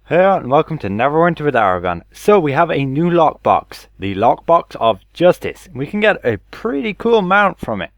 Hey and welcome to Neverwinter with Aragon. So we have a new lockbox, the Lockbox of Justice. We can get a pretty cool mount from it.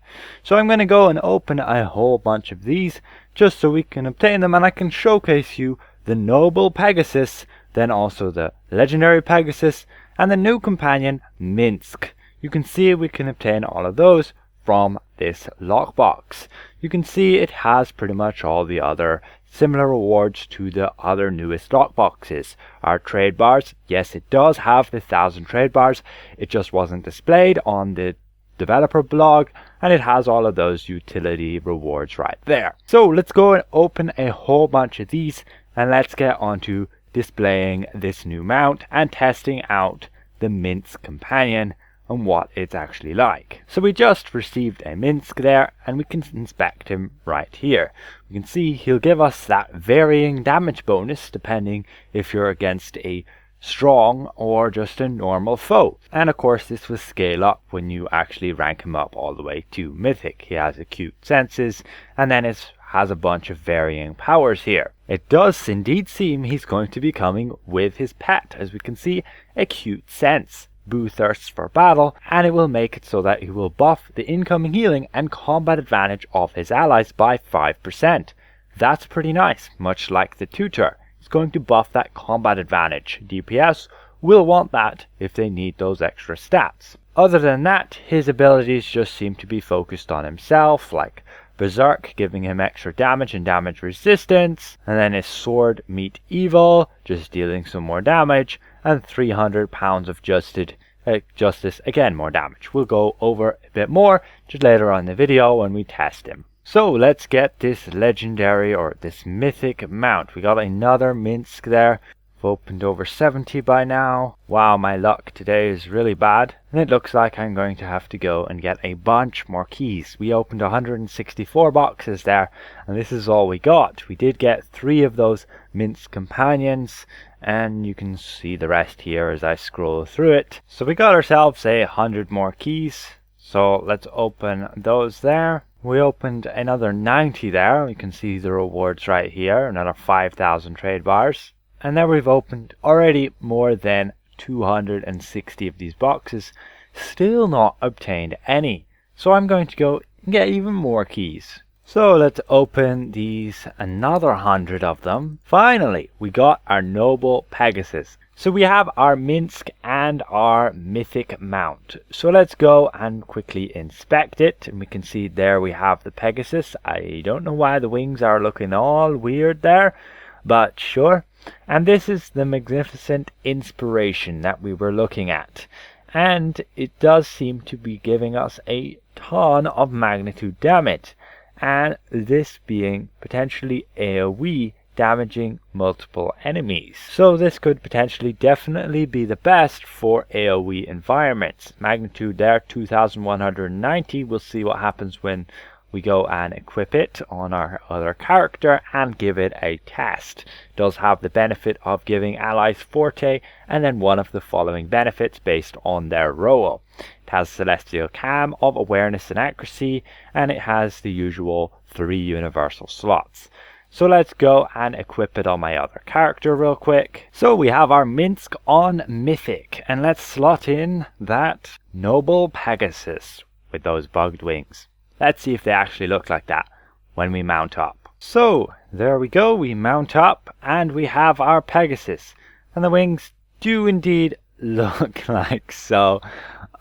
So I'm going to go and open a whole bunch of these just so we can obtain them, and I can showcase you the noble Pegasus, then also the legendary Pegasus, and the new companion Minsc. You can see we can obtain all of those from this lockbox. You can see it has pretty much all the other similar rewards to the other newest lockboxes. Our trade bars, yes, it does have the 1000 trade bars, it just wasn't displayed on the developer blog, and it has all of those utility rewards right there. So let's go and open a whole bunch of these, and let's get on to displaying this new mount and testing out the Minsc companion and what it's actually like. So we just received a Minsc there, and we can inspect him right here. We can see he'll give us that varying damage bonus depending if you're against a strong or just a normal foe. And of course this will scale up when you actually rank him up all the way to Mythic. He has acute senses, and then it has a bunch of varying powers here. It does indeed seem he's going to be coming with his pet, as we can see, acute sense. Boo thirsts for battle, and it will make it so that he will buff the incoming healing and combat advantage of his allies by 5%. That's pretty nice, much like the tutor. It's going to buff that combat advantage. DPS will want that if they need those extra stats. Other than that, his abilities just seem to be focused on himself, like Berserk giving him extra damage and damage resistance, and then his sword Meet Evil just dealing some more damage, and 300 pounds of justice, again more damage. We'll go over a bit more just later on in the video when we test him. So let's get this legendary or this mythic mount. We got another Minsc there. I've opened over 70 by now. Wow, my luck today is really bad, and it looks like I'm going to have to go and get a bunch more keys. We opened 164 boxes there, and this is all we got. We did get 3 of those Minsc companions, and you can see the rest here as I scroll through it. So we got ourselves 100 more keys, so let's open those there. We opened another 90 there. You can see the rewards right here, another 5,000 trade bars. And then we've opened already more than 260 of these boxes, still not obtained any. So I'm going to go and get even more keys. So let's open these, another 100 of them. Finally, we got our noble Pegasus. So we have our Minsc and our mythic mount. So let's go and quickly inspect it. And we can see there we have the Pegasus. I don't know why the wings are looking all weird there, but sure. And this is the magnificent inspiration that we were looking at. And it does seem to be giving us a ton of magnitude damage. And this being potentially AoE damaging multiple enemies. So this could potentially definitely be the best for AoE environments. Magnitude there 2190. We'll see what happens when we go and equip it on our other character and give it a test. It does have the benefit of giving allies Forte and then one of the following benefits based on their role. It has Celestial Cam of awareness and accuracy, and it has the usual 3 universal slots. So let's go and equip it on my other character real quick. So we have our Minsc on Mythic, and let's slot in that noble Pegasus with those bugged wings. Let's see if they actually look like that when we mount up. So there we go, we mount up and we have our Pegasus, and the wings do indeed look like so.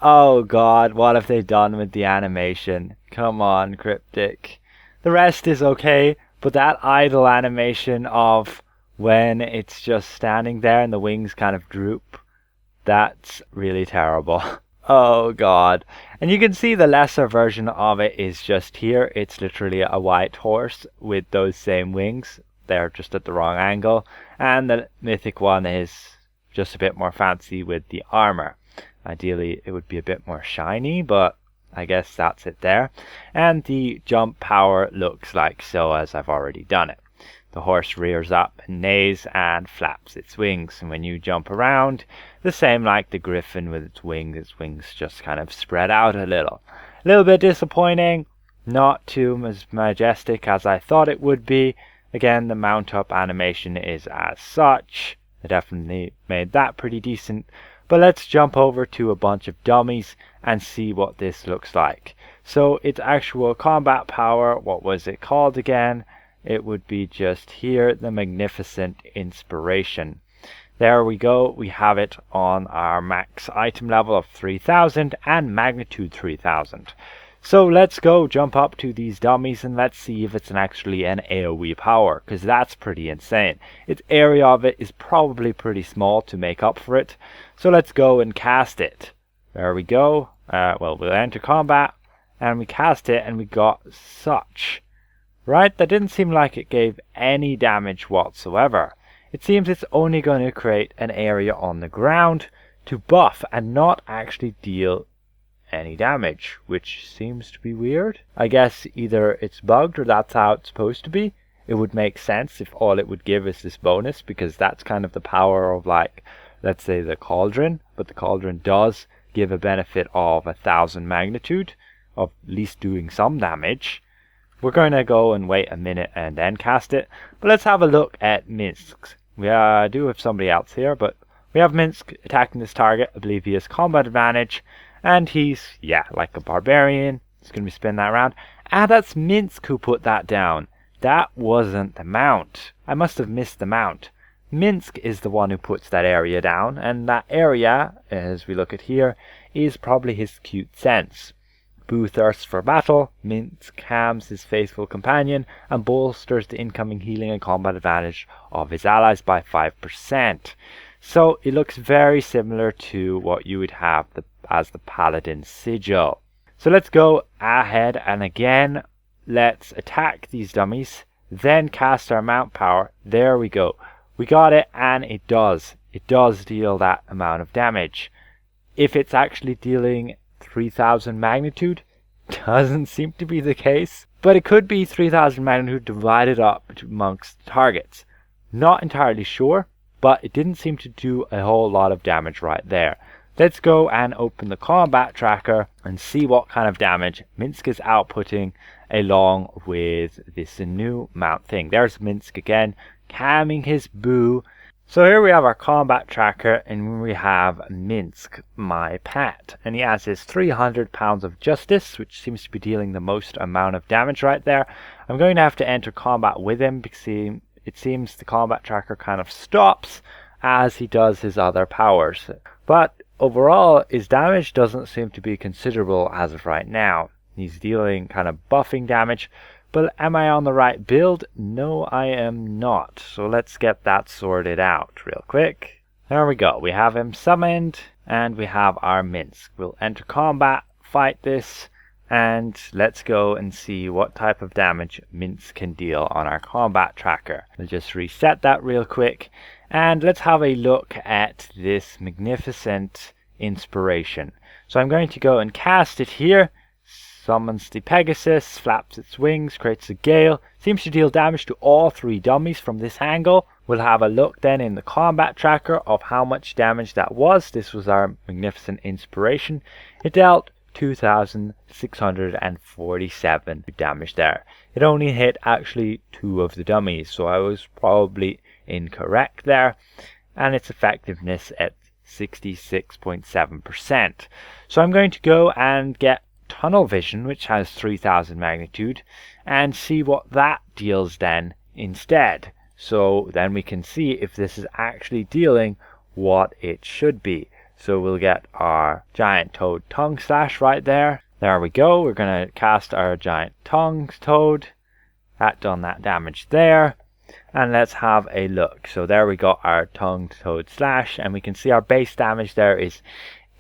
Oh god, what have they done with the animation? Come on, Cryptic. The rest is okay, but that idle animation of when it's just standing there and the wings kind of droop, that's really terrible. Oh god. And you can see the lesser version of it is just here. It's literally a white horse with those same wings. They're just at the wrong angle. And the mythic one is just a bit more fancy with the armor. Ideally it would be a bit more shiny, but I guess that's it there. And the jump power looks like so, as I've already done it. The horse rears up and neighs and flaps its wings, and when you jump around, the same like the griffin with its wings just kind of spread out a little. A little bit disappointing, not too as majestic as I thought it would be, Again, the mount up animation is as such. I definitely made that pretty decent. But let's jump over to a bunch of dummies and see what this looks like. So its actual combat power, what was it called again? It would be just here, the Magnificent Inspiration. There we go, we have it on our max item level of 3000 and magnitude 3000. So let's go jump up to these dummies and let's see if it's actually an AoE power, because that's pretty insane. Its area of it is probably pretty small to make up for it. So let's go and cast it. There we go. Well, we'll enter combat and we cast it and we got such. Right, that didn't seem like it gave any damage whatsoever. It seems it's only going to create an area on the ground to buff and not actually deal any damage, which seems to be weird. I guess either it's bugged or that's how it's supposed to be. It would make sense if all it would give is this bonus, because that's kind of the power of, like, let's say the cauldron, but the cauldron does give a benefit of 1000 magnitude, of at least doing some damage. We're going to go and wait a minute and then cast it, but let's have a look at Minsc. We do have somebody else here, but we have Minsc attacking this target. I believe he has combat advantage. And he's, yeah, like a barbarian. He's going to be spinning that around. Ah, that's Minsc who put that down. That wasn't the mount. I must have missed the mount. Minsc is the one who puts that area down. And that area, as we look at here, is probably his cute sense. Boo thirsts for battle. Minsc calms his faithful companion and bolsters the incoming healing and combat advantage of his allies by 5%. So it looks very similar to what you would have as the Paladin Sigil. So let's go ahead and again, let's attack these dummies, then cast our mount power. There we go. We got it, and it does. It does deal that amount of damage. If it's actually dealing 3000 magnitude, doesn't seem to be the case. But it could be 3000 magnitude divided up amongst targets. Not entirely sure, but it didn't seem to do a whole lot of damage right there. Let's go and open the combat tracker and see what kind of damage Minsc is outputting along with this new mount thing. There's Minsc again, calming his boo. So here we have our combat tracker and we have Minsc, my pet. And he has his 300 pounds of justice, which seems to be dealing the most amount of damage right there. I'm going to have to enter combat with him because it seems the combat tracker kind of stops as he does his other powers. But overall, his damage doesn't seem to be considerable as of right now. He's dealing kind of buffing damage. But am I on the right build? No, I am not. So let's get that sorted out real quick. There we go. We have him summoned and we have our Minsc. We'll enter combat, fight this, and let's go and see what type of damage Minsc can deal on our combat tracker. We'll just reset that real quick. And let's have a look at this Magnificent Inspiration. So I'm going to go and cast it here. Summons the Pegasus, flaps its wings, creates a gale. Seems to deal damage to all three dummies from this angle. We'll have a look then in the combat tracker of how much damage that was. This was our Magnificent Inspiration. It dealt 2,647 damage there. It only hit actually 2 of the dummies, so I was probably incorrect there. And its effectiveness at 66.7%. So I'm going to go and get Tunnel Vision, which has 3000 magnitude, and see what that deals then instead. So then we can see if this is actually dealing what it should be. So we'll get our Giant Toad Tongue Slash right there. There we go. We're going to cast our Giant Tongue Toad. That done that damage there. And let's have a look. So there we got our Tongue Toad Slash, and we can see our base damage there is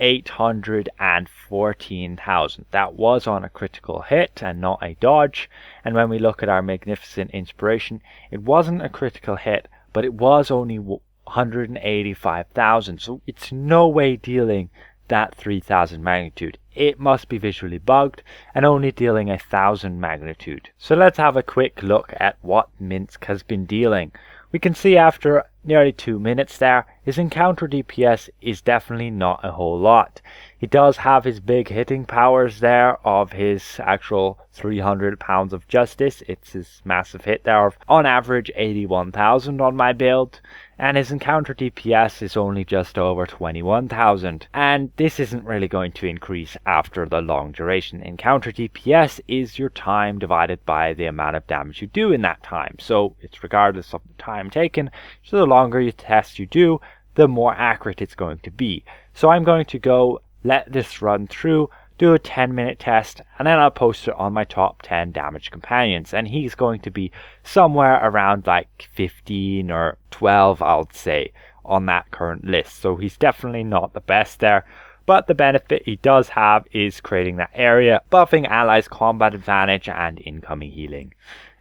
814,000. That was on a critical hit and not a dodge. And when we look at our Magnificent Inspiration, it wasn't a critical hit, but it was only 185,000. So it's no way dealing that 3000 magnitude. It must be visually bugged and only dealing 1000 magnitude. So let's have a quick look at what Minsc has been dealing. We can see after nearly 2 minutes there. His encounter DPS is definitely not a whole lot. He does have his big hitting powers there of his actual 300 pounds of justice. It's his massive hit there of on average 81,000 on my build. And his encounter DPS is only just over 21,000. And this isn't really going to increase after the long duration. Encounter DPS is your time divided by the amount of damage you do in that time. So it's regardless of the time taken. So the longer you test you do, the more accurate it's going to be. So I'm going to go let this run through, do a 10-minute test, and then I'll post it on my top 10 damage companions. And he's going to be somewhere around like 15 or 12, I'll say, on that current list. So he's definitely not the best there. But the benefit he does have is creating that area, buffing allies' combat advantage and incoming healing.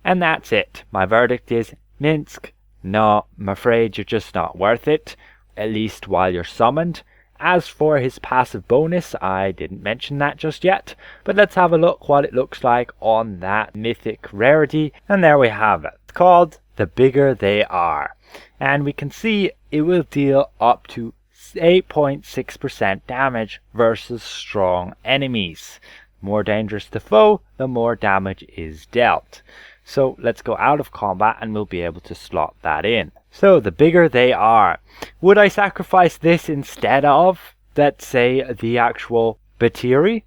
And that's it. My verdict is Minsc, no, I'm afraid you're just not worth it, at least while you're summoned. As for his passive bonus, I didn't mention that just yet, but let's have a look what it looks like on that mythic rarity, and there we have it. It's called The Bigger They Are, and we can see it will deal up to 8.6% damage versus strong enemies. More dangerous to foe, the more damage is dealt. So let's go out of combat and we'll be able to slot that in. So the bigger they are. Would I sacrifice this instead of, let's say, the actual Batiri?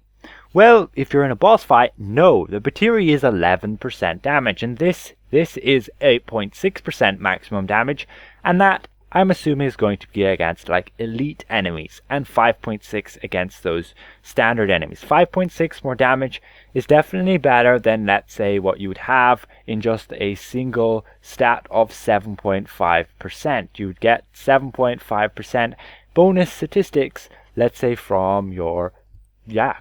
Well, if you're in a boss fight, no. The Batiri is 11% damage, and this is 8.6% maximum damage, and that I'm assuming is going to be against like elite enemies, and 5.6 against those standard enemies. 5.6 more damage is definitely better than, let's say, what you would have in just a single stat of 7.5%. You would get 7.5% bonus statistics, let's say from your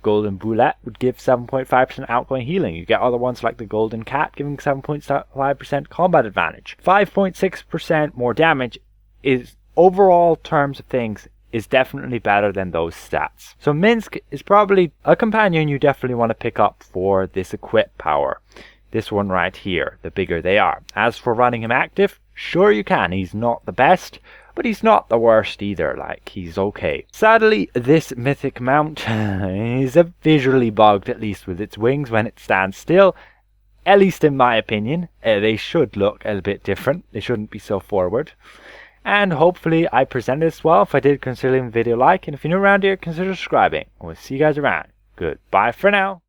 golden bullet would give 7.5% outgoing healing. You get other ones like the golden cat giving 7.5% combat advantage. 5.6% more damage is, overall terms of things, is definitely better than those stats. So Minsc is probably a companion you definitely want to pick up for this equip power. This one right here, the bigger they are. As for running him active, sure you can. He's not the best, but he's not the worst either. Like, he's okay. Sadly, this mythic mount is visually bugged, at least with its wings when it stands still. At least in my opinion. They should look a bit different. They shouldn't be so forward. And hopefully I presented this well. If I did, consider leaving the video a like. And if you're new around here, consider subscribing. We'll see you guys around. Goodbye for now.